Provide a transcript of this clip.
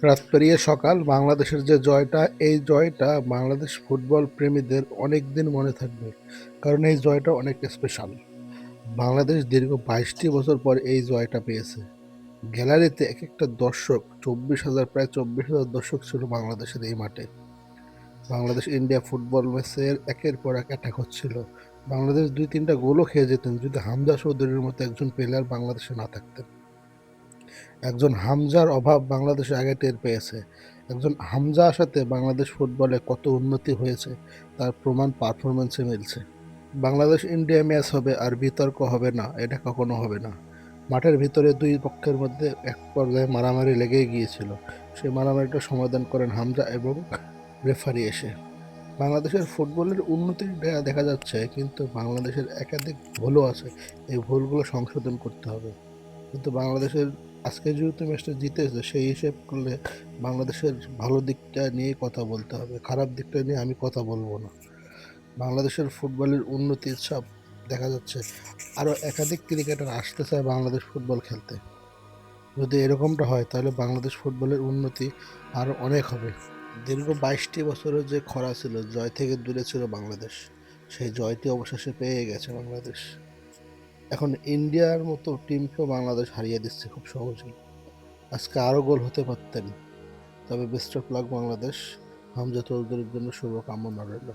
রাত পেরিয়ে সকাল, বাংলাদেশের যে জয়টা, এই জয়টা বাংলাদেশ ফুটবল প্রেমীদের অনেকদিন মনে থাকবে। কারণ এই জয়টা অনেক স্পেশাল। বাংলাদেশ দীর্ঘ ২২টি বছর পর এই জয়টা পেয়েছে। গ্যালারিতে একেকটা দর্শক, ২৪,০০০, প্রায় ২৪,০০০ দর্শক ছিল বাংলাদেশের এই মাঠে। বাংলাদেশ ইন্ডিয়া ফুটবল ম্যাচের একের পর এক অ্যাটাক হচ্ছিল। বাংলাদেশ ২-৩টা গোলও খেয়ে যেতেন যদি হামজা চৌধুরীর মতো একজন প্লেয়ার বাংলাদেশে না থাকতেন। একজন হামজার অভাব বাংলাদেশে আগে টের পেয়েছে। একজন হামজা আসাতে বাংলাদেশ ফুটবলে কত উন্নতি হয়েছে তার প্রমাণ পারফরম্যান্সে মিলছে। বাংলাদেশ ইন্ডিয়া ম্যাচ হবে আর বিতর্ক হবে না, এটা কখনো হবে না। মাঠের ভিতরে দুই পক্ষের মধ্যে এক পর্যায়ে মারামারি লেগেই গিয়েছিল। সেই মারামারিটা সমাধান করেন হামজা এবং রেফারি এসে। বাংলাদেশের ফুটবলের উন্নতি দেখা যাচ্ছে, কিন্তু বাংলাদেশের একাধিক ভুলও আছে। এই ভুলগুলো সংশোধন করতে হবে। কিন্তু বাংলাদেশের আজকে যেহেতু ম্যাচটা জিতেছে, সেই হিসেব করলে বাংলাদেশের ভালো দিকটা নিয়ে কথা বলতে হবে, খারাপ দিকটা নিয়ে আমি কথা বলবো না। বাংলাদেশের ফুটবলের উন্নতির ছাপ দেখা যাচ্ছে। আরও একাধিক ক্রিকেটার আসতে চায় বাংলাদেশ ফুটবল খেলতে। যদি এরকমটা হয় তাহলে বাংলাদেশ ফুটবলের উন্নতি আরও অনেক হবে। দীর্ঘ ২২টি বছরের যে খরা ছিল, জয় থেকে দূরে ছিল বাংলাদেশ, সেই জয়টি অবশেষে পেয়ে গেছে বাংলাদেশ। এখন ইন্ডিয়ার মতো টিমকেও বাংলাদেশ হারিয়ে দিচ্ছে খুব সহজেই। আজকে আরও গোল হতে পারতেন। তবে best of luck Bangladesh. Hamza চৌধুরীর জন্য শুভকামনা রইল।